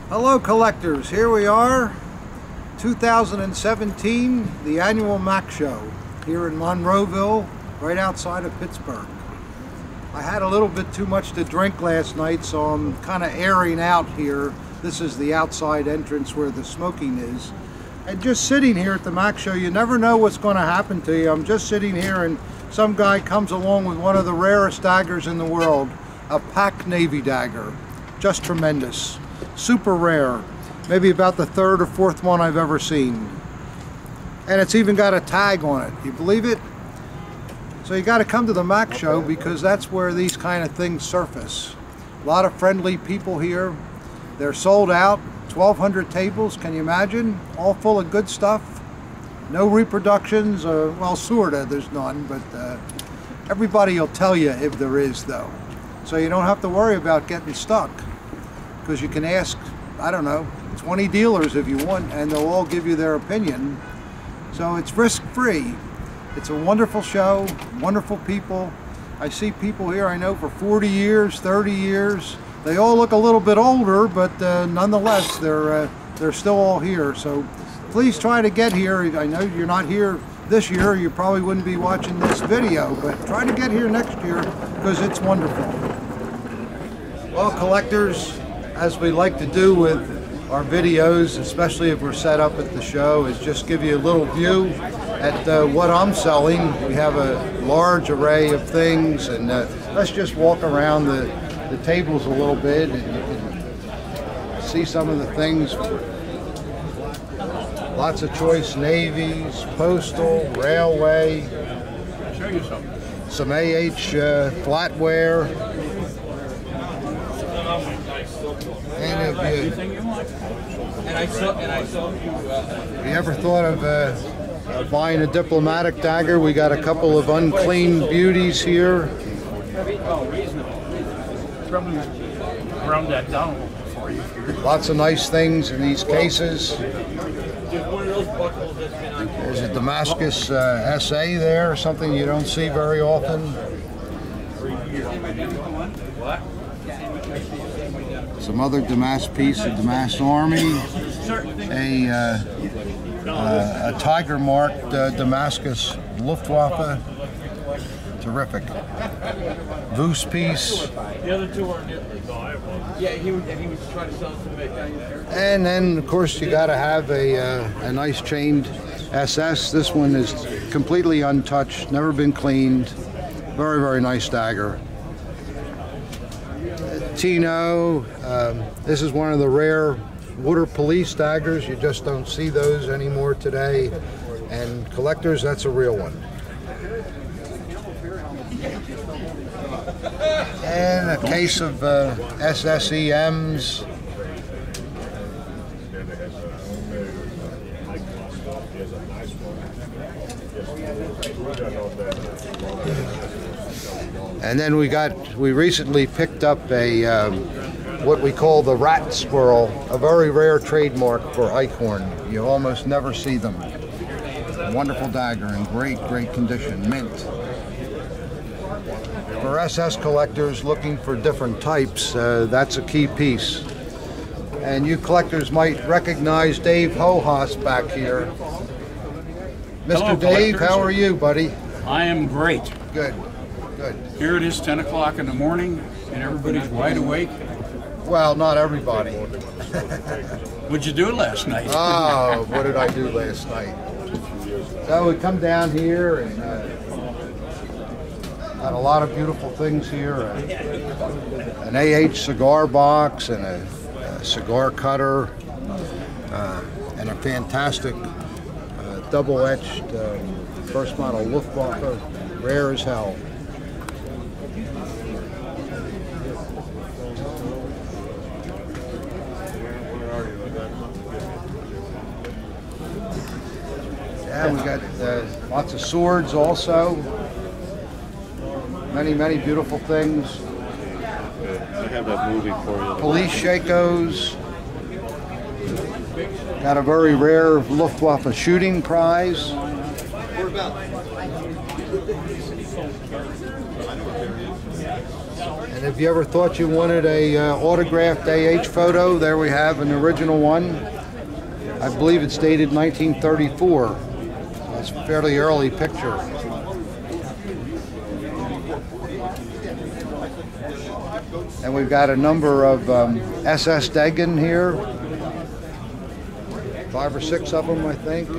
Hello collectors, here we are, 2017, the annual MAC show here in Monroeville, right outside of Pittsburgh. I had a little bit too much to drink last night, so I'm kind of airing out here. This is the outside entrance where the smoking is. And just sitting here at the MAC show, you never know what's going to happen to you. I'm just sitting here and some guy comes along with one of the rarest daggers in the world, a Pac Navy dagger. Just tremendous. Super rare, maybe about the third or fourth one I've ever seen. And it's even got a tag on it. You believe it? So you got to come to the MAC show because that's where these kind of things surface. A lot of friendly people here. They're sold out, 1,200 tables, can you imagine? All full of good stuff. No reproductions, well, sorta, there's none, but everybody will tell you if there is, though. So you don't have to worry about getting stuck. Because you can ask, I don't know, 20 dealers if you want, and they'll all give you their opinion. So it's risk-free. It's a wonderful show, wonderful people. I see people here I know for 40 years, 30 years. They all look a little bit older, but nonetheless, they're still all here. So please try to get here. I know you're not here this year. You probably wouldn't be watching this video, but try to get here next year because it's wonderful. Well, collectors, as we like to do with our videos, especially if we're set up at the show, is just give you a little view at what I'm selling. We have a large array of things, and let's just walk around the tables a little bit and you can see some of the things. Lots of choice navies, postal, railway, some AH flatware. And if you ever thought of buying a diplomatic dagger, we got a couple of unclean beauties here. Lots of nice things in these cases. There's a Damascus SA there, something you don't see very often. Some other Damascus piece, a Damascus Army, a tiger marked Damascus Luftwaffe, terrific. Goose piece. The other two are in Italy. Yeah, he was trying to sell some down there. And then, of course, you got to have a nice chained SS. This one is completely untouched, never been cleaned. Very, very nice dagger. Tino, this is one of the rare water police daggers. You just don't see those anymore today. And collectors, that's a real one. And a case of SSEMs. And then we recently picked up a what we call the rat squirrel, a very rare trademark for Eichhorn. You almost never see them. Wonderful dagger in great condition, mint. For SS collectors looking for different types, that's a key piece. And you collectors might recognize Dave Hohas back here. Mr. Hello, Dave, how are you, buddy? I am great. Good, good. Here it is 10 o'clock in the morning and everybody's wide awake. Well, not everybody. What'd you do last night? Oh, what did I do last night? So we come down here and got a lot of beautiful things here. An AH cigar box and a cigar cutter and a fantastic double-etched first model Luftwaffe, rare as hell. Yeah, we got lots of swords also. Many beautiful things. I have that movie for you. Police Shakos. Got a very rare Luftwaffe shooting prize. And if you ever thought you wanted a autographed AH photo, there we have an original one. I believe it's dated 1934. It's a fairly early picture. And we've got a number of SS Dagger here. 5 or 6 of them, I think.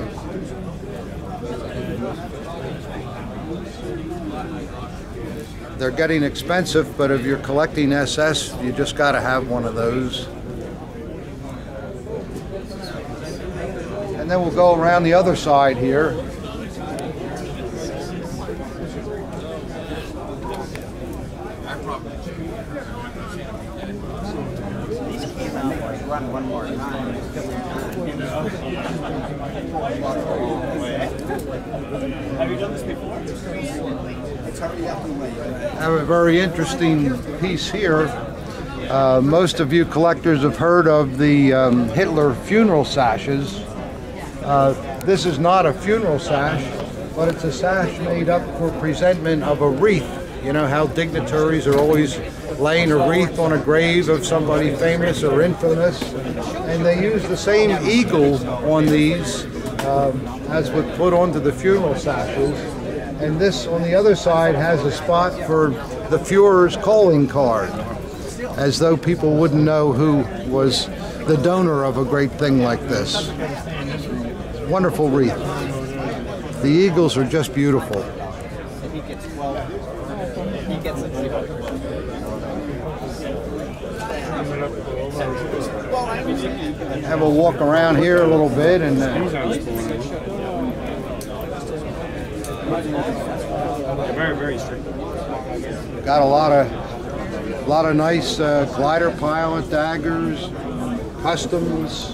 They're getting expensive, but if you're collecting SS, you just got to have one of those. And then we'll go around the other side here. Run one more time. Have you done this before? It's already up and away. I have a very interesting piece here. Most of you collectors have heard of the Hitler funeral sashes. This is not a funeral sash, but it's a sash made up for presentment of a wreath. You know how dignitaries are always laying a wreath on a grave of somebody famous or infamous, and they use the same eagle on these as would put onto the funeral sashes. And this on the other side has a spot for the Fuhrer's calling card, as though people wouldn't know who was the donor of a great thing like this. Wonderful wreath. The eagles are just beautiful. If he gets 12, he gets it. Have a walk around here a little bit, and very strict. got a lot of nice glider pilot daggers, customs.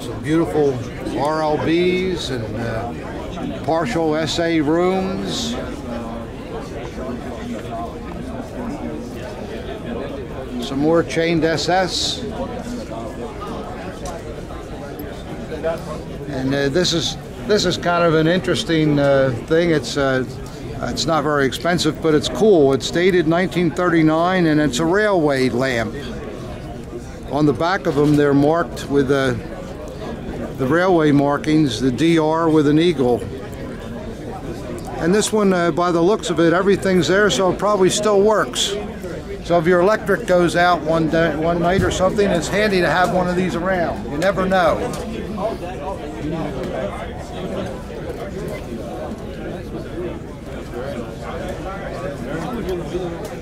Some beautiful RLBs and partial SA rooms. Some more chained SS. And this is kind of an interesting thing. It's not very expensive, but it's cool. It's dated 1939, and it's a railway lamp. On the back of them, they're marked with the railway markings, the DR with an eagle. And this one, by the looks of it, everything's there, so it probably still works. So if your electric goes out one night or something, it's handy to have one of these around. You never know.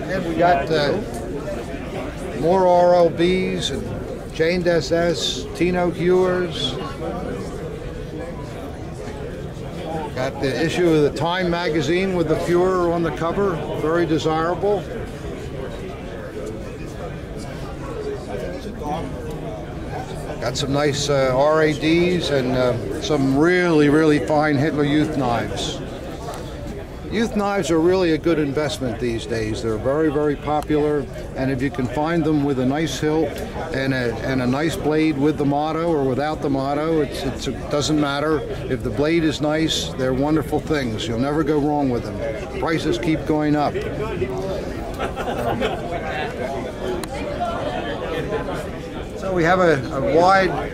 And we got more RLBs and chained SS, Tino Hewers. Got the issue of the Time magazine with the Fuhrer on the cover, very desirable. Got some nice RADs and some really fine Hitler Youth knives. Youth knives are really a good investment these days. They're very popular, and if you can find them with a nice hilt and a nice blade with the motto or without the motto, it doesn't matter. If the blade is nice, they're wonderful things. You'll never go wrong with them. Prices keep going up. So we have a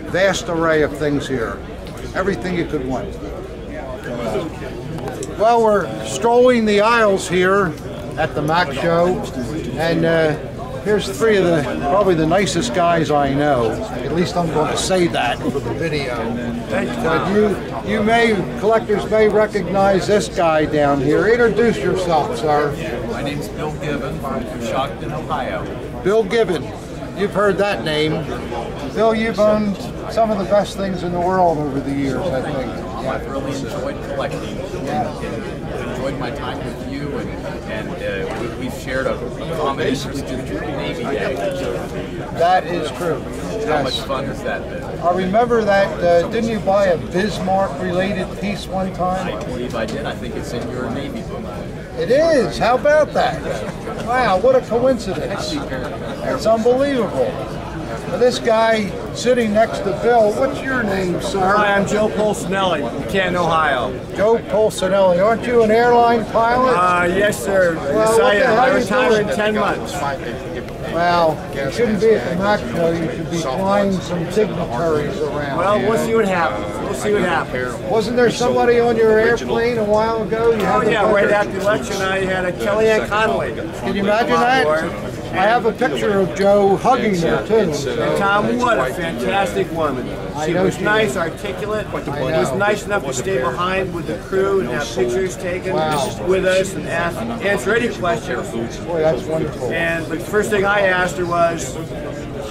vast array of things here. Everything you could want. Well, we're strolling the aisles here at the MAC show, and here's 3 of probably the nicest guys I know. At least I'm going to say that for the video. But collectors may recognize this guy down here. Introduce yourself, sir. My name's Bill Gibbon from Coshocton, Ohio. Bill Gibbon. You've heard that name. Bill, you've owned some of the best things in the world over the years, I think. I've really enjoyed collecting and enjoyed my time with you, and we've shared a common interest in the Navy Day. That is true. How much fun has that been? I remember that, didn't you buy a Bismarck-related piece one time? I believe I did. I think it's in your Navy book. It is. How about that? Wow, what a coincidence. It's unbelievable. This guy sitting next to Bill, what's your name, sir? Hi, I'm Joe Polsinelli from Canton, Ohio. Joe Polsinelli. Aren't you an airline pilot? Yes, sir. Well, what the hell I are you retire in doing? 10 months. Well, you shouldn't be at the Mac show. You should be flying some dignitaries around. Well, we'll see what happens. We'll see what happens. Wasn't there somebody on your airplane a while ago? You Oh, had yeah, right after the election, I had a Kellyanne Conway. Can you imagine that? I have a picture of Joe hugging her, too. And Tom, what a fantastic woman. She was nice, articulate, was nice enough to stay behind with the crew and have pictures taken with us and answer any questions. Boy, that's wonderful. And the first thing I asked her was,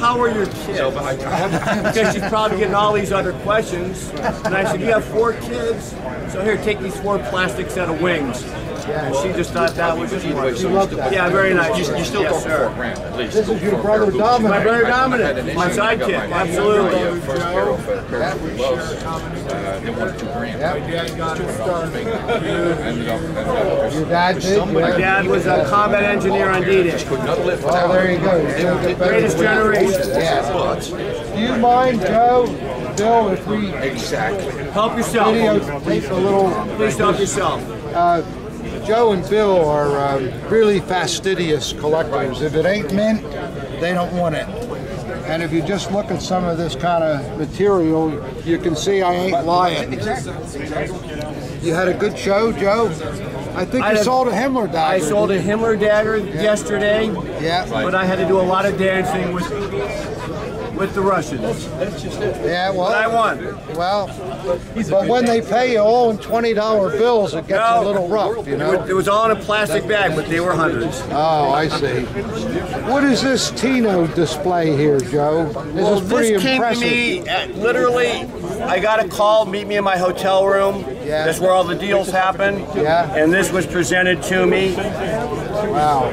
how are your kids? Because she's probably getting all these other questions. And I said, you have 4 kids? So here, take these 4 plastic set of wings. And she just thought that was just wonderful. Yeah, very nice. You still yes, sir. This is your brother Dominic. My brother Dominic, my sidekick, absolutely. Your dad did? My dad was a combat engineer on D-Day. Well, there you go. Greatest generation. Yeah. Do you mind, Joe, Bill, if we Help yourself. videotape a little? Please help yourself. Joe and Bill are really fastidious collectors. If it ain't mint, they don't want it. And if you just look at some of this kind of material, you can see I ain't lying. You had a good show, Joe? I think you sold a Himmler dagger. I sold a Himmler dagger yesterday, Yeah. but I had to do a lot of dancing with the Russians. Yeah, well. But I won. Well, but when they pay you all in $20 bills, it gets a little rough, you know? It was all in a plastic bag, but they were hundreds. Oh, I see. What is this Tino display here, Joe? This is pretty this came impressive. to me, literally, I got a call, meet me in my hotel room. Yeah. That's where all the deals happen. Yeah. And this was presented to me. Wow.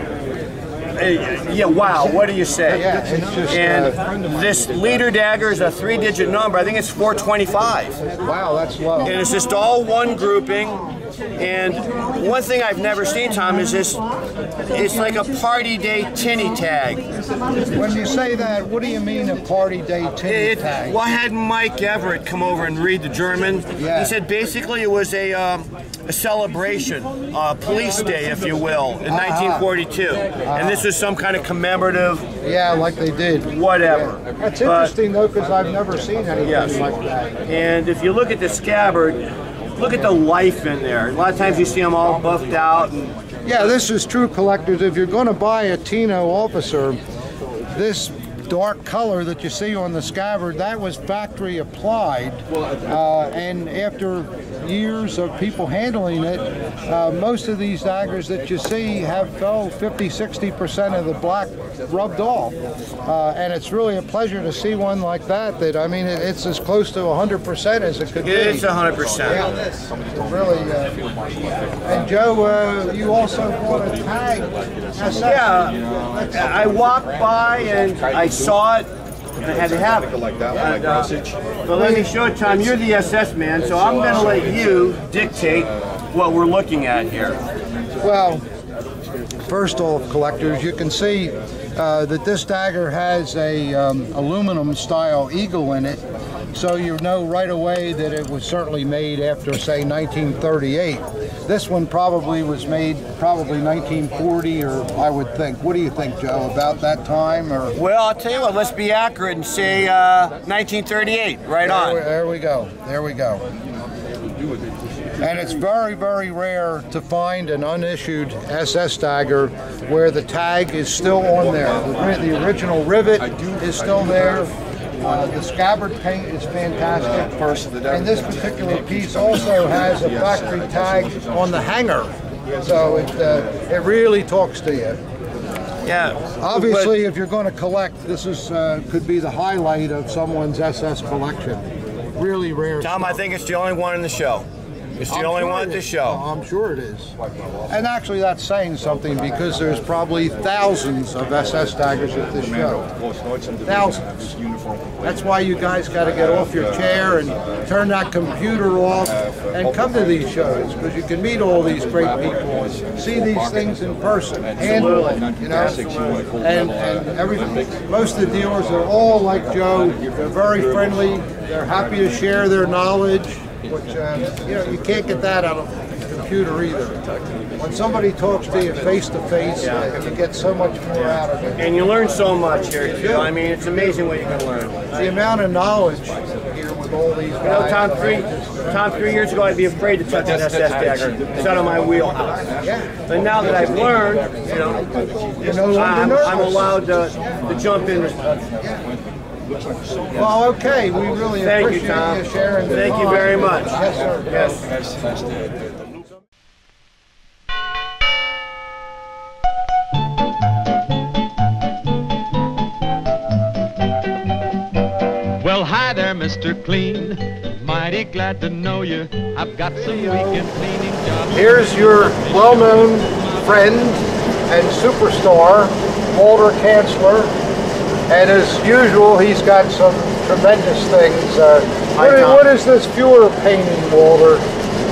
Yeah, wow, what do you say? Yeah, it's just, and this leader dagger is a 3-digit number. I think it's 425. Wow, that's low. And it's just all one grouping. And one thing I've never seen, Tom, is this, it's like a party day tinny tag. When you say that, what do you mean a party day tinny tag? Well, I had Mike Everett come over and read the German. Yeah. He said basically it was a celebration, police day, if you will, in 1942. And this was some kind of commemorative. Yeah, like they did. Whatever. Yeah. That's interesting, though, because I've never seen anything like that. And if you look at the scabbard, look at the life in there. A lot of times you see them all buffed out. Yeah, this is true, collectors. If you're going to buy a Tino officer, this dark color that you see on the scabbard, that was factory applied. And after years of people handling it, most of these daggers that you see have 50-60% of the black rubbed off. And it's really a pleasure to see one like that, I mean, it's as close to 100% as it could be. It's 100%. Yeah, really. And Joe, you also bought a tag. Yeah, I walked by and I saw it, and I had to have it. But let me show it, Tom. You're the SS man, so I'm going to let you dictate what we're looking at here. Well, first off, collectors, you can see that this dagger has a aluminum style eagle in it, so you know right away that it was certainly made after, say, 1938. This one probably was made 1940, or I would think. What do you think, Joe, about that time? Or well, I'll tell you what, let's be accurate and say 1938, right on. There we go, there we go. And it's very, very rare to find an unissued SS dagger where the tag is still on there. The original rivet is still there. The scabbard paint is fantastic. And this particular piece also has a factory tag on the hanger. So it really talks to you. Yeah. Obviously, if you're going to collect, this is could be the highlight of someone's SS collection. Really rare Tom, stuff. I think it's the only one in the show. It's the only one at the show. I'm sure it is. And actually that's saying something because there's probably thousands of SS daggers at this show. Thousands. That's why you guys got to get off your chair and turn that computer off and come to these shows, because you can meet all these great people and see these things in person, handle it, you know, and everything. Most of the dealers are all like Joe. They're very friendly. They're happy to share their knowledge, which you know, you can't get that out of a computer either. When somebody talks to you face to face, you get so much more out of it. And you learn so much here too. I mean, it's amazing what you can learn. The amount of knowledge here with all these guys. You know, Tom, 3 years ago I'd be afraid to touch an SS dagger. It's out of my wheelhouse. But now that I've learned, you know, I'm allowed to jump in. Well, okay, we really appreciate you sharing. Thank you very much. Yes, sir. Yes. Well, hi there, Mr. Clean. Mighty glad to know you. I've got some weekend cleaning jobs. Here's your well-known friend and superstar, Walter Kanzler. And as usual, he's got some tremendous things. What is this Fuhrer painting, Walter?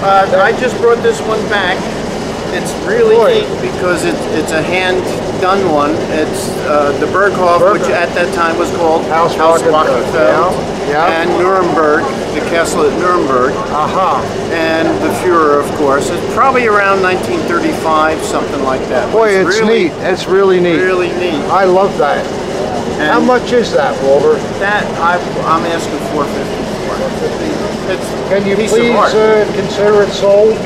I just brought this one back. It's really neat because it's a hand-done one. It's the Berghof, which at that time was called Haus Wachenfeld, and Nuremberg, the castle at Nuremberg, and the Fuhrer, of course. It's probably around 1935, something like that. Boy, it's really neat. It's really neat. Really neat. I love that. And how much is that, Walter? That I'm asking $450 for. Can you please consider it sold?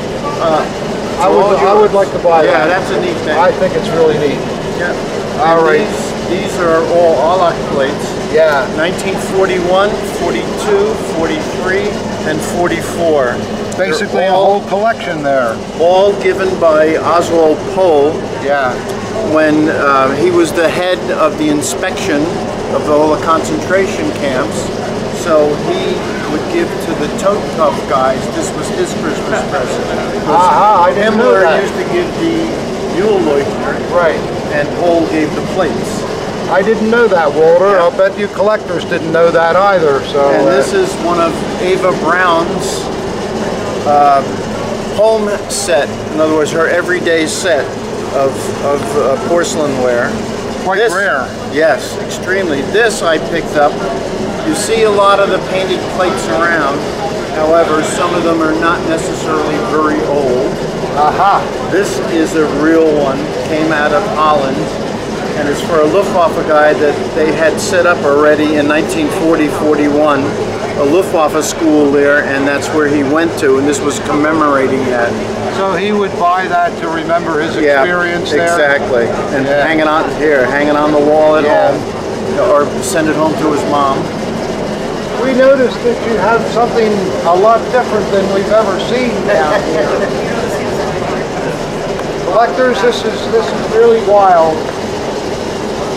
I would like to buy that. Yeah, that's a neat thing. I think it's really neat. Yeah. All right. These are all Alak plates. Yeah. 1941, 42, 43, and 44. Basically a whole collection there. All given by Oswald Pohl. Yeah. When he was the head of the inspection of all the concentration camps. So he would give to the tote tough guys. This was his Christmas present. I didn't know Himmler that. used to give the Yule Leuchter, right, and Pohl gave the plates. I didn't know that, Walter. I'll bet you collectors didn't know that either. So. And this is one of Ava Brown's home set. In other words, her everyday set of porcelainware. Quite rare. Yes, extremely. This I picked up. You see a lot of the painted plates around. However, some of them are not necessarily very old. This is a real one. Came out of Holland. And it's for a Luftwaffe guy that they had set up already in 1940-41. A Luftwaffe school there, and that's where he went to, and this was commemorating that. So he would buy that to remember his experience there? Exactly. And hanging on the wall at home, or send it home to his mom. We noticed that you have something a lot different than we've ever seen down here. Collectors, this is really wild.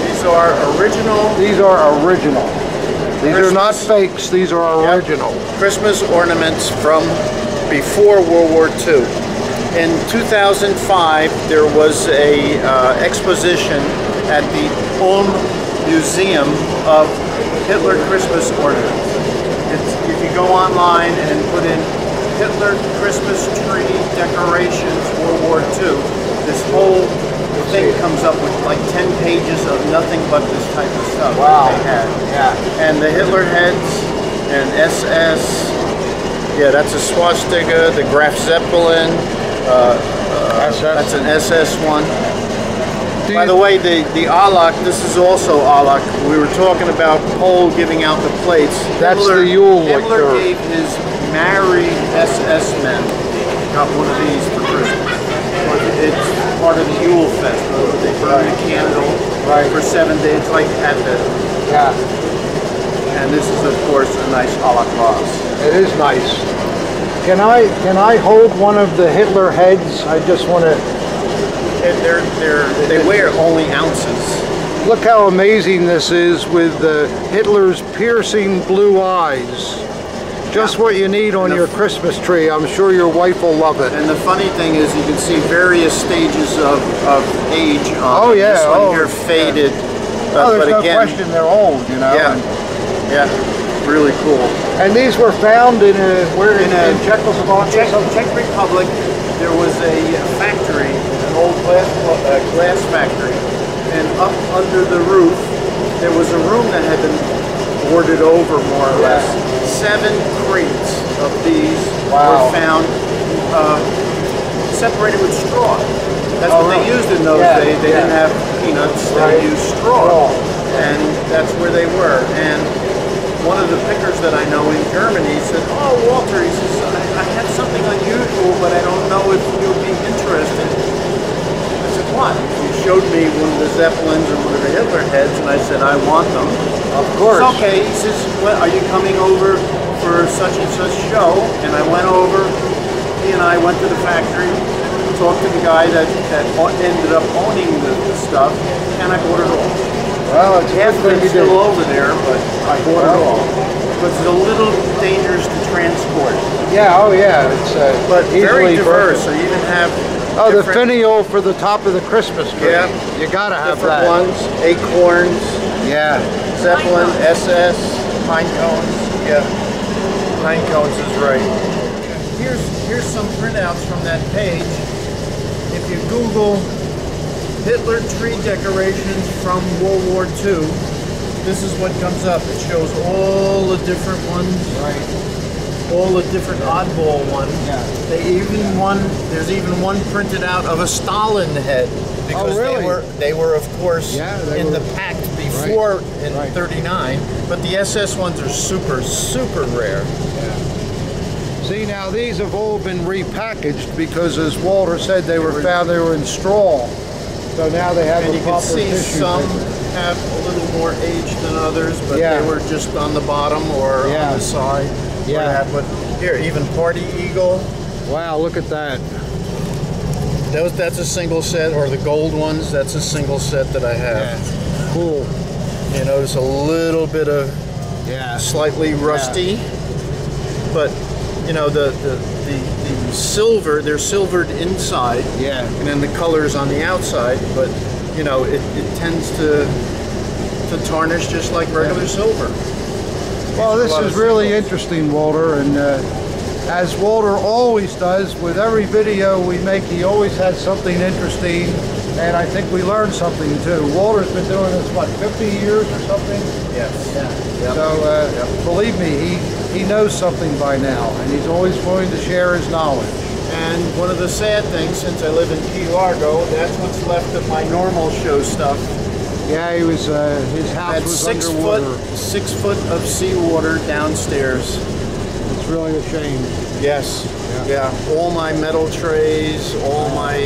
These are original. These are original. These are not fakes, these are original. Christmas ornaments from before World War II. In 2005, there was a exposition at the Ulm Museum of Hitler Christmas ornaments. If you go online and put in Hitler Christmas tree decorations World War II, this whole thing comes up with like 10 pages of nothing but this type of stuff. Wow. They had. And the Hitler heads and SS. Yeah, that's a swastika. The Graf Zeppelin. That's an SS one. By the way, the Alak, this is also Alak. We were talking about Pohl giving out the plates. That's the Yule Himmler Leuchter. gave his married SS men, got one of these for Christmas. It's part of the Yule Fest. They burn a candle for 7 days, like Advent. Yeah. And this is, of course, a nice Alak vase. It is nice. Can I hold one of the Hitler heads? I just want to. They weigh only ounces. Look how amazing this is with Hitler's piercing blue eyes. Just what you need on your Christmas tree. I'm sure your wife will love it. And the funny thing is, you can see various stages of age on Oh yeah, this one here faded. Oh, there's but no again, question they're old, you know. Yeah, yeah, really cool. And these were found in in Czechoslovakia? Czech Republic. There was a factory, an old glass factory, and up under the roof there was a room that had been boarded over, more or less. 7 crates of these were found separated with straw. That's what they used in those days. They didn't have peanuts, they used straw. And that's where they were. And one of the pickers that I know in Germany said, "Oh, Walter," he says, I had something unusual, but I don't know if you'll be interested. I said, "What?" He showed me one of the Zeppelins and one of the Hitler heads, and I said, "I want them." Of course. It's okay. He says, "Well, are you coming over for such and such show?" And I went over. He and I went to the factory, talked to the guy that ended up owning the stuff, and I bought it all. Well, it's half of it's still over there, but I bought it all. Because it's a little dangerous to transport. Yeah, oh yeah, it's but very easily diverse. broken. So you even have the finial for the top of the Christmas tree. Yeah, you gotta have different that. ones, acorns. Yeah, Zeppelin, SS, pine cones. Yeah, pine cones is right. Here's some printouts from that page. If you Google Hitler tree decorations from World War II, this is what comes up. It shows all the different ones, all the different oddball ones. Yeah. There's even one printed out of a Stalin head, because they were of course in the pact before in '39, but the SS ones are super rare. Yeah. See, now these have all been repackaged because, as Walter said, they were found they were in straw. So now they have and a proper tissue. And you can see some have a little more age than others, but they were just on the bottom or on the side. Yeah. But here, even Party Eagle. Wow, look at that. That's a single set, or the gold ones, that's a single set that I have. Yeah. Cool. You notice a little bit of slightly rusty, but you know the silver, they're silvered inside, and then the colors on the outside, but you know it tends to tarnish just like regular silver. Well, this is really interesting, Walter, and as Walter always does with every video we make, he always has something interesting, and I think we learned something too. Walter's been doing this, what, 50 years or something? Yes. Yeah. Yep. So believe me, he knows something by now, and he's always willing to share his knowledge. And one of the sad things, since I live in Key Largo, that's what's left of my normal show stuff. Yeah, he was. His house was underwater. 6 foot of seawater downstairs. It's really a shame. Yes. Yeah. All my metal trays, all my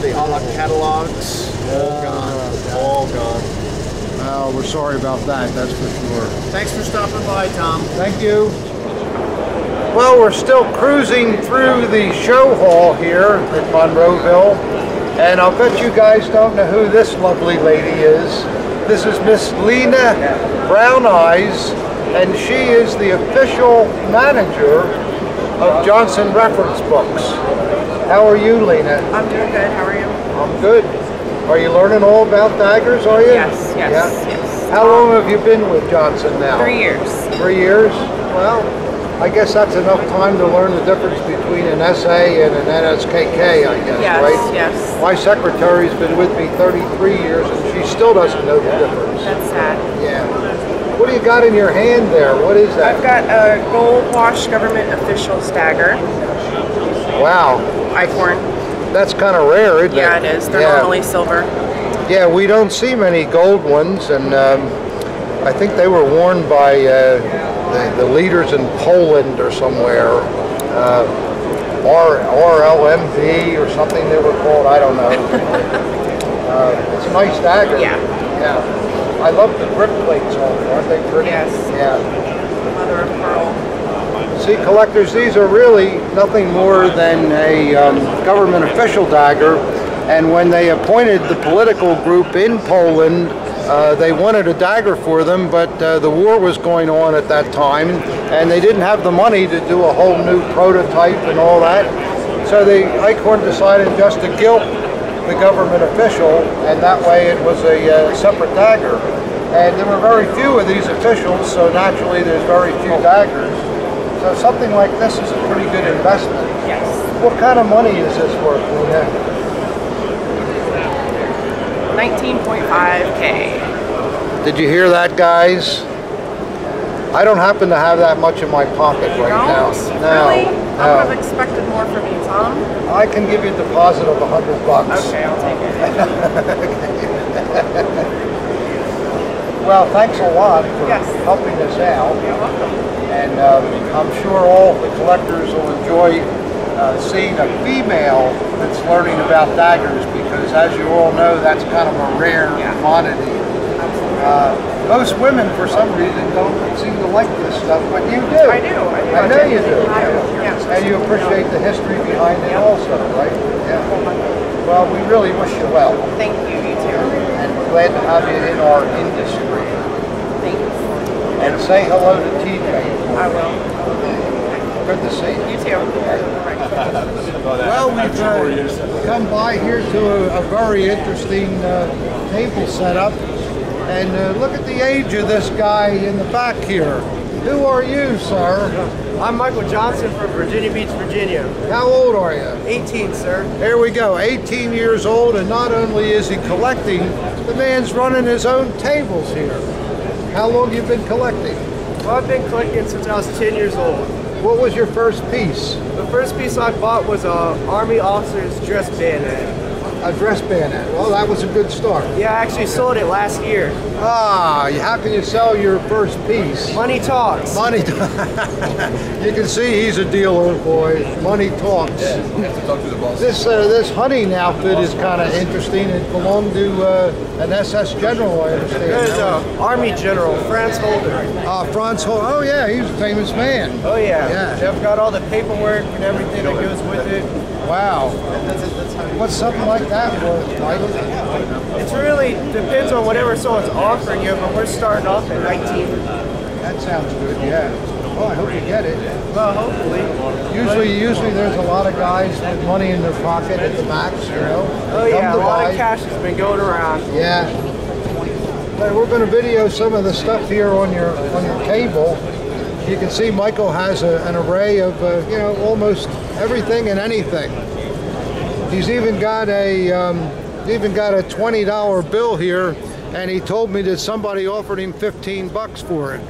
the catalogs, all gone. All gone. Well, we're sorry about that. That's for sure. Thanks for stopping by, Tom. Thank you. Well, we're still cruising through the show hall here at Monroeville, and I'll bet you guys don't know who this lovely lady is. This is Miss Lena Brown Eyes, and she is the official manager of Johnson Reference Books. How are you, Lena? I'm doing good. How are you? I'm good. Are you learning all about daggers, are you? Yes. Yes. How long have you been with Johnson now? 3 years. 3 years? Well, I guess that's enough time to learn the difference between an SA and an NSKK, I guess, right? Yes. My secretary's been with me 33 years and she still doesn't know the difference. That's sad. Yeah. What do you got in your hand there? What is that? I've got a gold wash government officials dagger. Wow. Icorn. That's kind of rare, isn't it? Yeah, it is. They're normally silver. Yeah, we don't see many gold ones, and I think they were worn by the leaders in Poland or somewhere. RLMV or something they were called, I don't know. It's a nice dagger. Yeah. Yeah. I love the grip plates on it, aren't they pretty? Yes. Yeah. Mother of pearl. See, collectors, these are really nothing more than a government official dagger, and when they appointed the political group in Poland They wanted a Dagger for them, but the war was going on at that time, and they didn't have the money to do a whole new prototype and all that. So the Eichhorn decided just to gilt the government official, and that way it was a separate Dagger. And there were very few of these officials, so naturally there's very few Daggers. So something like this is a pretty good investment. Yes. What kind of money is this worth, Lena? 19.5K. Did you hear that, guys? I don't happen to have that much in my pocket right now. Really? I would have expected more from you, Tom. I can give you a deposit of $100. Okay, I'll take it. Well, thanks a lot for helping us out. You're welcome. And I'm sure all the collectors will enjoy seeing a female that's learning about daggers, because as you all know, that's kind of a rare commodity. Most women, for some reason, don't seem to like this stuff, but you do. I do. I know you do. Yes. And you appreciate the history behind it also, right? Yeah. Well, we really wish you well. Thank you. You too. And we're glad to have you in our industry. Thanks. And say hello to TJ. I will. Good to see you. You too. Well, we've come by here to a very interesting table setup. And look at the age of this guy in the back here. Who are you, sir? I'm Michael Johnson from Virginia Beach, Virginia. How old are you? 18, sir. There we go, 18 years old, and not only is he collecting, the man's running his own tables here. How long you been collecting? Well, I've been collecting since I was 10 years old. What was your first piece? The first piece I bought was a Army officer's dress bayonet. A dress bayonet. Well, that was a good start. Yeah, I actually sold it last year. Ah, how can you sell your first piece? Money talks. Money You can see he's a dealer, boy. Money talks. Yeah, you have to talk to the boss. This hunting outfit is kind of interesting. It belonged to an SS general, I understand. There's Army General, Franz Holder. Franz Holder. Oh yeah, he's a famous man. Oh yeah. Yeah. They've got all the paperwork and everything that goes with it. Wow. What's something like that worth, Mike? It really depends on whatever someone's offering you, but we're starting off at 19. That sounds good, yeah. Well, I hope you get it. Well, hopefully. Usually there's a lot of guys with money in their pocket at the max, you know. Oh yeah, a lot of cash has been going around. Yeah. But we're going to video some of the stuff here on your table. You can see Michael has an array of you know, almost everything and anything. He's even got a $20 bill here, and he told me that somebody offered him 15 bucks for it.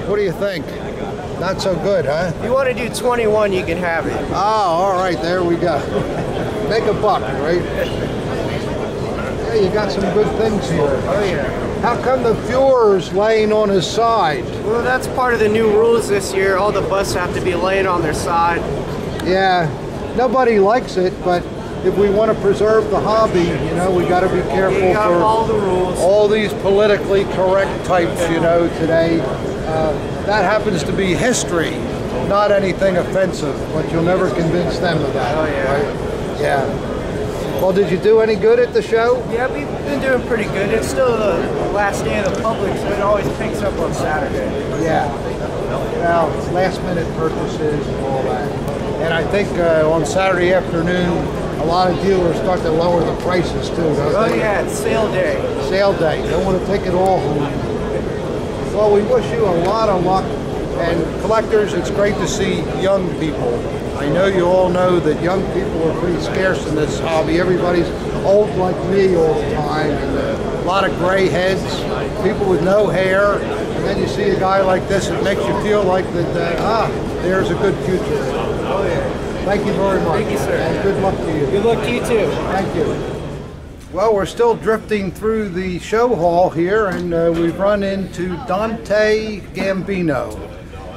What do you think? Not so good, huh? If you want to do 21, you can have it. Oh, all right, there we go. Make a buck, right? Yeah, you got some good things here. Oh yeah. How come the Fuhrer's laying on his side? Well, that's part of the new rules this year. All the busts have to be laying on their side. Yeah, nobody likes it, but if we want to preserve the hobby, you know, we got to be careful You got for all the rules. all these politically correct types, you know, today. That happens to be history, not anything offensive, but you'll never convince them of that. Oh yeah. Right? Yeah. Well, did you do any good at the show? Yeah, we've been doing pretty good. It's still the last day of the public, so it always picks up on Saturday. Yeah. Well, last minute purchases and all that. And I think on Saturday afternoon, a lot of dealers start to lower the prices too, don't they? Oh yeah, it's sale day. Sale day. Don't want to take it all home. Well, we wish you a lot of luck. And collectors, it's great to see young people. I know you all know that young people are pretty scarce in this hobby. Everybody's old like me all the time, and a lot of gray heads, people with no hair, and then you see a guy like this, it makes you feel like that, there's a good future. Oh yeah. Thank you very much. Thank you, sir. And good luck to you. Good luck to you too. Thank you. Well, we're still drifting through the show hall here, and we've run into Dante Gambino.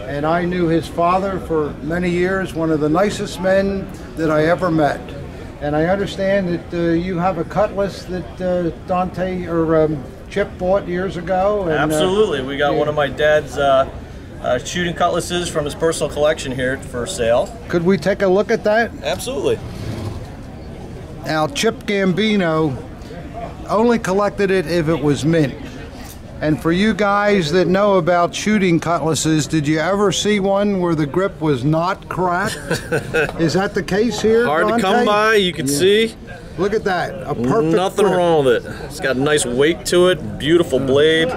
And I knew his father for many years, one of the nicest men that I ever met. And I understand that you have a cutlass that Dante or Chip bought years ago. And, absolutely. We got one of my dad's shooting cutlasses from his personal collection here for sale. Could we take a look at that? Absolutely. Now, Chip Gambino only collected it if it was mint. And for you guys that know about shooting cutlasses, did you ever see one where the grip was not cracked? Is that the case here, Hard Dante? to come by, you can see. Look at that, a perfect Nothing grip. wrong with it. It's got a nice weight to it, beautiful blade.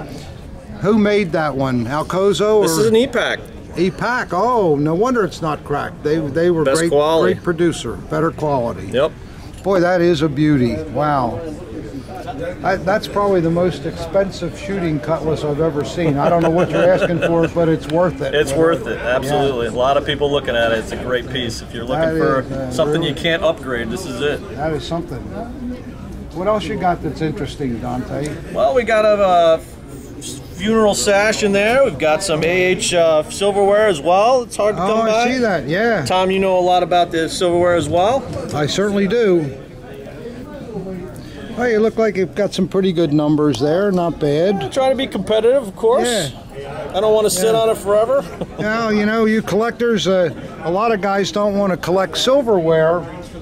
Who made that one, Alcozo? This is an E-Pack. E-Pack, oh, no wonder it's not cracked. They were Best great, quality. great producer, better quality. Yep. Boy, that is a beauty, wow. That's probably the most expensive shooting cutlass I've ever seen. I don't know what you're asking for it, but it's worth it. It's worth it, absolutely. Yeah. A lot of people looking at it. It's a great piece. If you're looking for something you can't upgrade, this is it. That is something. What else you got that's interesting, Dante? Well, we got a funeral sash in there. We've got some AH silverware as well. It's hard to come by. Oh, I see that, yeah. Tom, you know a lot about the silverware as well? I certainly do. Well, you look like you've got some pretty good numbers there, not bad. Trying to be competitive, of course. Yeah. I don't want to sit on it forever. Well, you know, you collectors, a lot of guys don't want to collect silverware,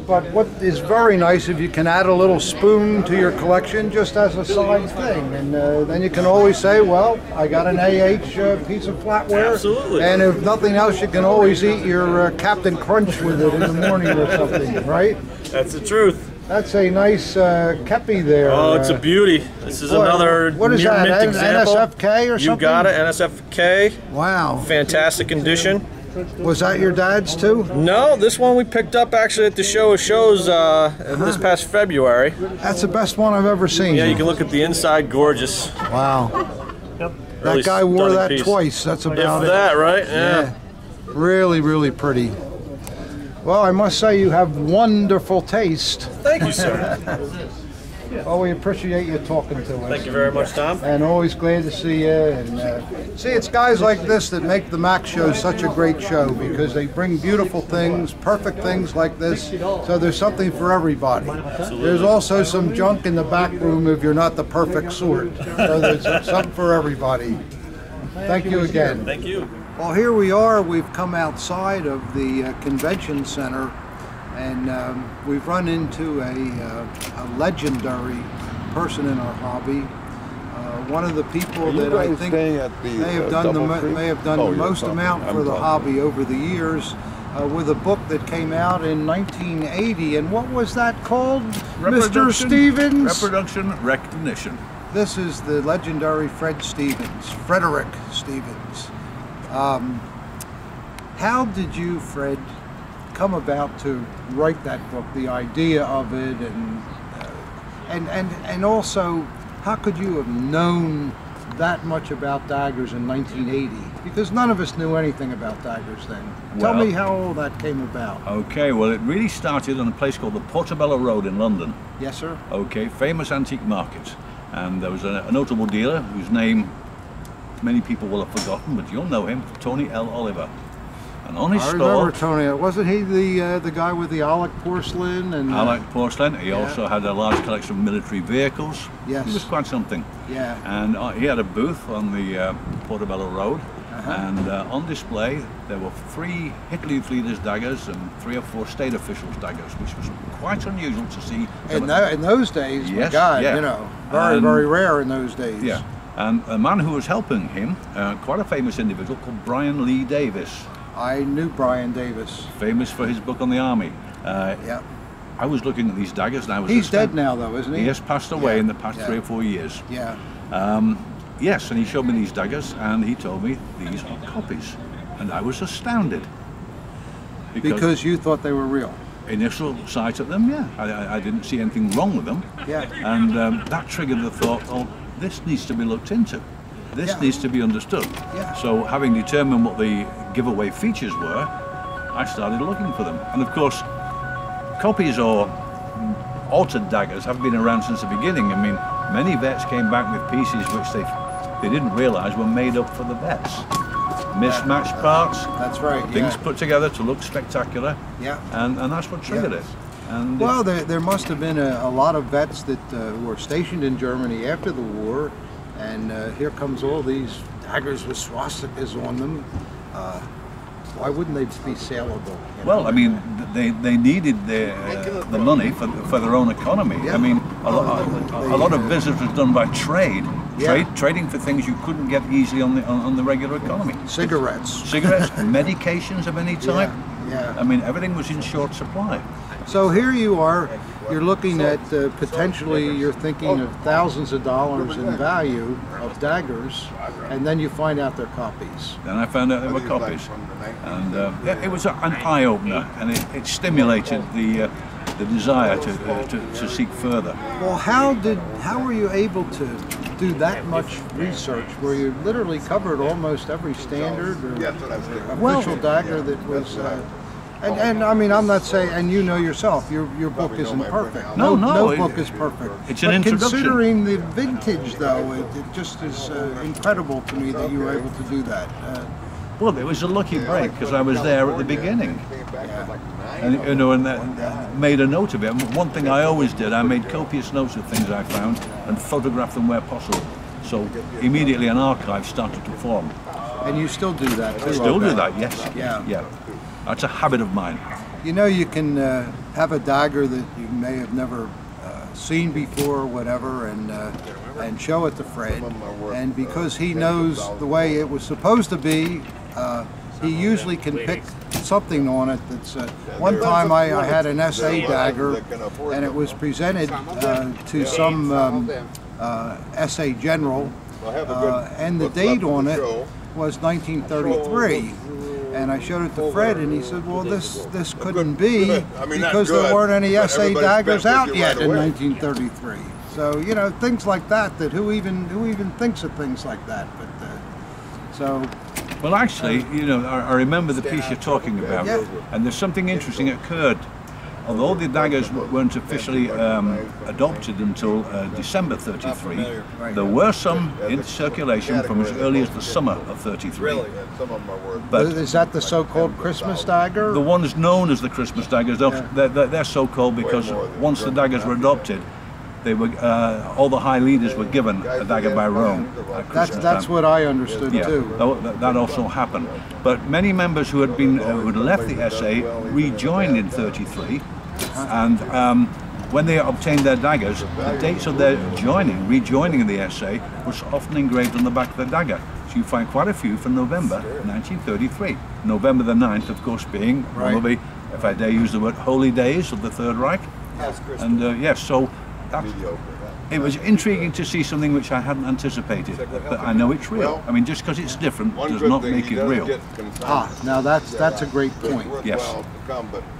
but what is very nice if you can add a little spoon to your collection just as a side thing, and then you can always say, well, I got an AH piece of flatware. Absolutely. And if nothing else, you can always eat your Captain Crunch with it in the morning or something, right? That's the truth. That's a nice kepi there. Oh, it's a beauty. This is another what is near that, mint example. NSFK or something? You got it, NSFK. Wow. Fantastic condition. Was that your dad's too? No, this one we picked up actually at the show of shows this past February. That's the best one I've ever seen. Yeah, you can look at the inside, gorgeous. Wow. Yep. That Really guy wore stunning that piece. twice, that's about If it. that, right? Yeah. Really, really pretty. Well, I must say you have wonderful taste. Thank you, sir. Well, we appreciate you talking to us. Thank you very much, Tom. And always glad to see you. And see, it's guys like this that make the Mac Show such a great show because they bring beautiful things, perfect things like this. So there's something for everybody. Absolutely. There's also some junk in the back room if you're not the perfect sort. So there's something for everybody. Thank you again. Thank you. Well, here we are. We've come outside of the convention center, and we've run into a legendary person in our hobby. One of the people that I think may have done the most amount for the hobby over the years, with a book that came out in 1980. And what was that called, Mr. Stevens? Reproduction Recognition. This is the legendary Frederick Stevens. How did you, Fred, come about to write that book, the idea of it, and also how could you have known that much about daggers in 1980? Because none of us knew anything about daggers then. Tell me how all that came about. Okay, well it really started on a place called the Portobello Road in London. Yes, sir. Okay, famous antique market. And there was a notable dealer whose name many people will have forgotten, but you'll know him, Tony L. Oliver. And on his I store... remember Tony. Wasn't he the guy with the Alec porcelain? And Alec porcelain. He also had a large collection of military vehicles. Yes. He was quite something. Yeah. And he had a booth on the Portobello Road. And on display there were 3 Hitler's daggers and 3 or 4 state officials' daggers, which was quite unusual to see. In those days, yes, my God, yeah. you know, very rare in those days. Yeah. And a man who was helping him, quite a famous individual called Brian Lee Davis. I knew Brian Davis. Famous for his book on the Army. Yeah. I was looking at these daggers and I was... He's dead now though, isn't he? He has passed away in the past 3 or 4 years. Yeah. Yes, and he showed me these daggers and he told me these are copies. And I was astounded. Because you thought they were real? Initial sight of them, yeah. I didn't see anything wrong with them. Yeah. And that triggered the thought, oh, this needs to be looked into. This needs to be understood. Yeah. So having determined what the giveaway features were, I started looking for them. And of course, copies or altered daggers have been around since the beginning. I mean, many vets came back with pieces which they didn't realise were made up for the vets. Mismatched parts. That's right. Things put together to look spectacular. Yeah. And that's what triggered it. And well, there must have been a lot of vets that were stationed in Germany after the war, and here comes all these daggers with swastikas on them. Why wouldn't they be saleable? Well, I mean, they needed the money for their own economy. Yeah. I mean, a lot of business was done by trade, trading for things you couldn't get easily on the regular economy. Cigarettes, medications of any type. Yeah. I mean, everything was in short supply. So here you are, you're looking at potentially, you're thinking of thousands of dollars in value of daggers, and then you find out they're copies. Then I found out they were copies, and yeah, it was an eye-opener, and it stimulated the desire to seek further. Well, how were you able to do that much research, where you literally covered almost every standard or official dagger that was? And I mean, I'm not saying, and you know yourself, your book isn't perfect. No book is perfect. It's an introduction. Considering the vintage, though, it just is incredible to me that you were able to do that. Well, it was a lucky break because I was there at the beginning, and you know, and made a note of it. And one thing I always did, I made copious notes of things I found and photographed them where possible. So immediately an archive started to form. And you still do that too? Still do that, yes. Yeah. That's a habit of mine. You know, you can have a dagger that you may have never seen before or whatever, and show it to Fred, and because he knows the way it was supposed to be, he usually can pick something on it that's... one time I had an SA dagger, and it was presented to some SA general, and the date on it was 1933. And I showed it to Fred, and he said, well, this couldn't be because there weren't any SA daggers out yet in 1933. So, you know, things like that, who even thinks of things like that? But so... Well, actually, you know, I remember the piece you're talking about, and there's something interesting occurred. Although the daggers weren't officially adopted until December 33, there were some in circulation from as early as the summer of 33. But is that the so-called Christmas dagger? The ones known as the Christmas daggers, they're so-called because once the daggers were adopted, they were all the high leaders were given a dagger by Rome. That's what I understood too. That also happened. But many members who had left the SA rejoined in 33, and when they obtained their daggers, the dates of their rejoining the SA was often engraved on the back of the dagger. So you find quite a few from November 1933. November the 9th, of course, being one of the, if I dare use the word, holy days of the Third Reich. And yes, so it was intriguing to see something which I hadn't anticipated, but I know it's real. I mean, just because it's different does not make it real. Now that's a great point. Yes.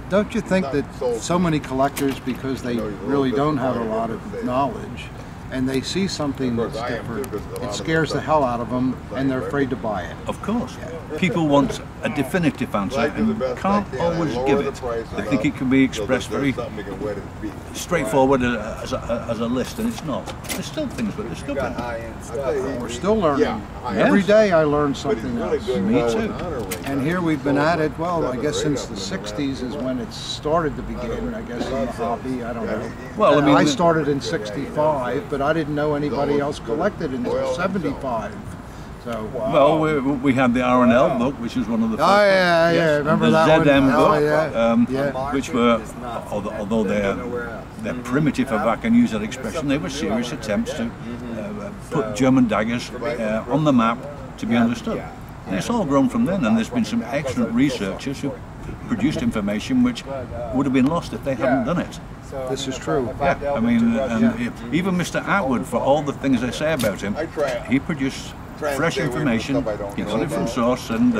Don't you think that so many collectors, because they really don't have a lot of knowledge, and they see something that's different, it scares the hell out of them, and they're afraid to buy it? Of course. People want a definitive answer and can't always give it. They think it can be expressed very straightforward as a list, and it's not. There's still things we're discovering. We're still learning. Every day I learn something else. Me too. And here we've been at it, well, I guess since the 60s is when it started to begin, I guess, in the hobby. I don't know. Well, I mean, I started in 65, but I didn't know anybody else collected until 75. So, well, we had the R&L book, which was one of the first. Oh yeah, remember that one? The ZM book, which were, although they're primitive, if I can use that expression, they were serious attempts to put German daggers on the map to be understood. And it's all grown from then, and there's been some excellent researchers who produced information which would have been lost if they hadn't done it. This is true. Yeah, I mean, even Mr. Atwood, for all the things they say about him, he produced fresh information, he got it from source, and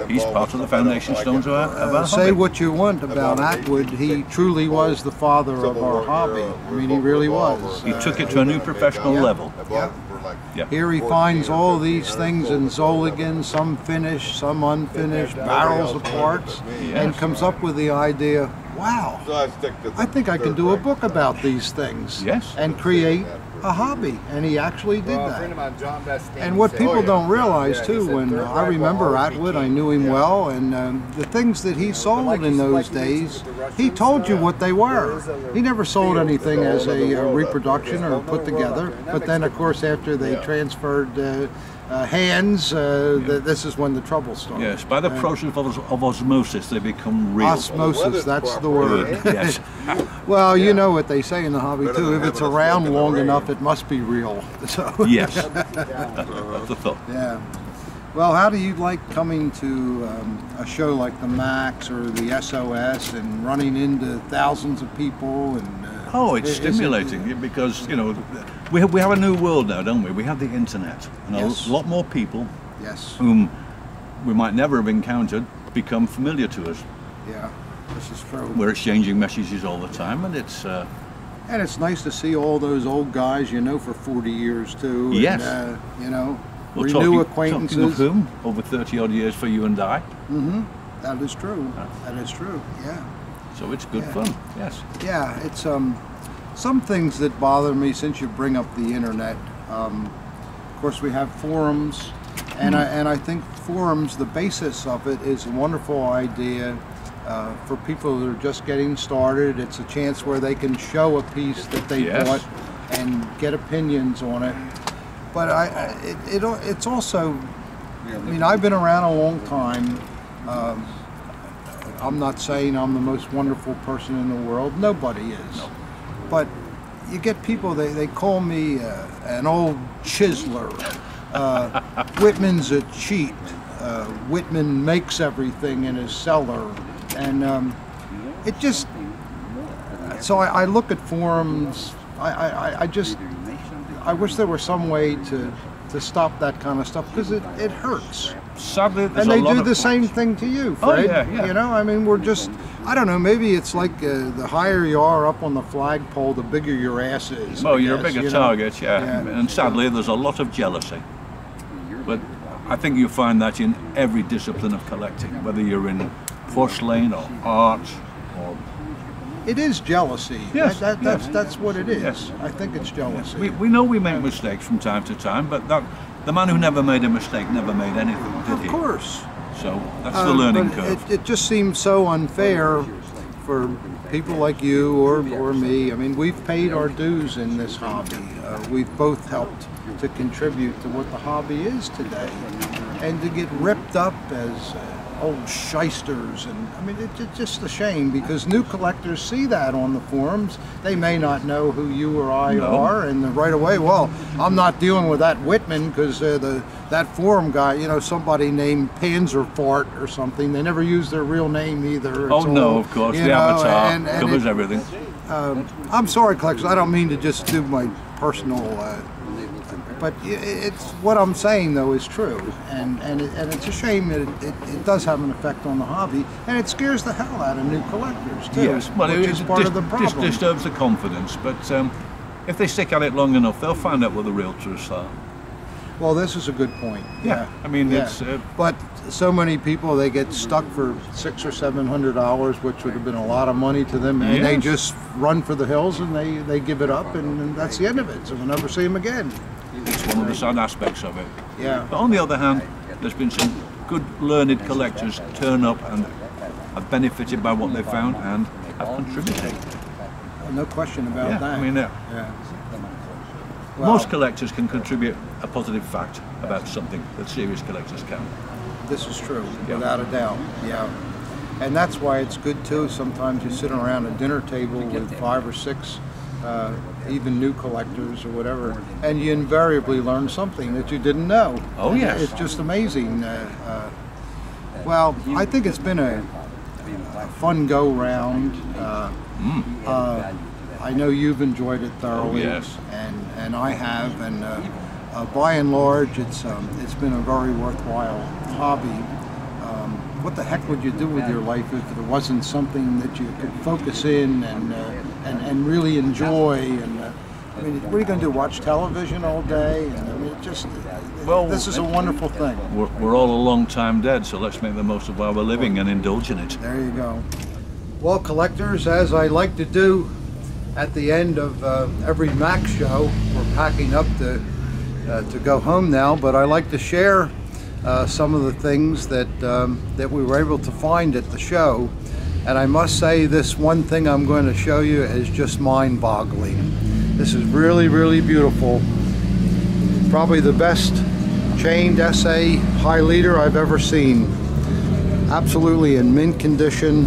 he's part of the foundation stones of our Say hobby. what you want about Atwood, he truly was the father of our hobby. I mean, he really was. He took it to a new professional level. Yeah. Here he finds all these things in Zolligan, some finished, some unfinished, barrels of parts, and comes up with the idea, wow, I think I can do a book about these things and create a hobby, and he actually did that. And what people don't realize too, when I remember Atwood, I knew him well, and the things that he sold in those days, he told you what they were. He never sold anything as a reproduction or put together, but then of course after they transferred hands, this is when the trouble started. Yes, by the process of osmosis they become real. Osmosis, that's the word. Yes. Well, you know what they say in the hobby too, if it's around long enough stuff, it must be real. So Yes, that's the thought. Yeah. Well, how do you like coming to a show like the Max or the SOS and running into thousands of people? And oh, it's stimulating because, you know, we have a new world now, don't we? We have the internet, and Yes. a lot more people Yes. whom we might never have encountered become familiar to us. Yeah, this is true. We're exchanging messages all the time, and it's And it's nice to see all those old guys you know for 40 years too. Yes. And, you know, well, renew acquaintances. Talking of whom, over 30 odd years for you and I. Mm-hmm. That is true. That is true. Yeah. So it's good fun. Yes. Yeah, it's some things that bother me since you bring up the internet. Of course, we have forums, and I think forums, the basis of it is a wonderful idea for people that are just getting started. It's a chance where they can show a piece that they Yes. bought and get opinions on it. But it's also, I mean, I've been around a long time. I'm not saying I'm the most wonderful person in the world. Nobody is. No. But you get people, they call me an old chiseler. Wittmann's a cheat. Wittmann makes everything in his cellar. And it just, so I look at forums, I wish there was some way to stop that kind of stuff, because it hurts. Sadly, there's and they a lot do of the same thing to you, Fred. Oh, yeah. You know, I mean, we're just, I don't know, maybe it's like the higher you are up on the flagpole, the bigger your ass is. Well, I you're guess, a bigger you know? target, yeah. And sadly, there's a lot of jealousy. But I think you find that in every discipline of collecting, whether you're in porcelain or art or... It is jealousy. Yes, That's what it is. Yes. I think it's jealousy. We know we make mistakes from time to time, but the man who never made a mistake never made anything, did he? Of course. So that's the learning but curve. It just seems so unfair for people like you or me. I mean, we've paid our dues in this hobby. We've both helped to contribute to what the hobby is today. And to get ripped up as old shysters, and I mean, it's just a shame, because new collectors see that on the forums. They may not know who you or I are, and right away, well, I'm not dealing with that Wittmann because that forum guy, you know, somebody named Panzerfart or something. They never use their real name either. Oh no, of course, the avatar covers everything. I'm sorry, collectors, I don't mean to just do my personal, but it's what I'm saying though is true, and it's a shame that it does have an effect on the hobby, and it scares the hell out of new collectors too. Yes, well, which is part of the problem. This disturbs the confidence, but if they stick at it long enough, they'll find out what the real truths are. Well, this is a good point. Yeah, I mean, it's... but so many people, they get stuck for $600 or $700, which would have been a lot of money to them, and they just run for the hills, and they give it up, and that's the end of it, so we'll never see them again. It's one of the sad aspects of it. Yeah. But on the other hand, there's been some good learned collectors turn up and have benefited by what they found and have contributed. No question about that. I mean, Well, most collectors can contribute a positive fact about something that serious collectors can. This is true, without a doubt. Yeah. And that's why it's good too. Sometimes you sit around a dinner table with 5 or 6 even new collectors or whatever, and you invariably learn something that you didn't know. Oh yes. It's just amazing. Well, I think it's been a fun go-round. I know you've enjoyed it thoroughly. Oh, yes. And I have, and by and large, it's been a very worthwhile hobby. What the heck would you do with your life if it wasn't something that you could focus in and really enjoy? And I mean, what are you going to do? Watch television all day? And I mean, this is a wonderful thing. We're all a long time dead, so let's make the most of while we're living and indulge in it. There you go. Well, collectors, as I like to do at the end of every Max show, we're packing up to go home now, but I like to share some of the things that we were able to find at the show. And I must say, this one thing I'm going to show you is just mind-boggling. This is really, really beautiful. Probably the best chained SA high leader I've ever seen. Absolutely in mint condition.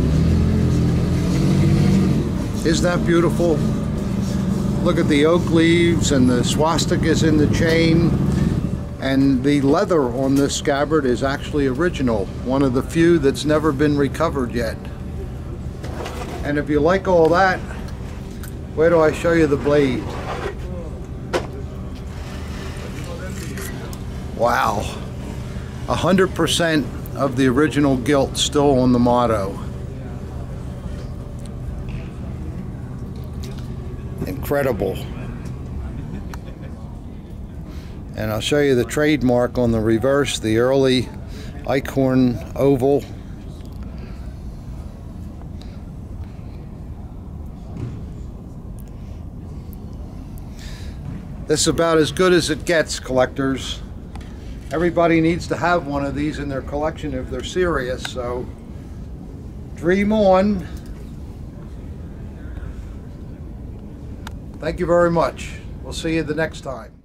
Isn't that beautiful? Look at the oak leaves and the swastikas in the chain. And the leather on this scabbard is actually original. One of the few that's never been recovered yet. And if you like all that, where do I show you the blade? Wow. 100% of the original gilt still on the motto. Incredible. And I'll show you the trademark on the reverse, the early Eichhorn oval. This is about as good as it gets, collectors. Everybody needs to have one of these in their collection if they're serious, so dream on. Thank you very much. We'll see you the next time.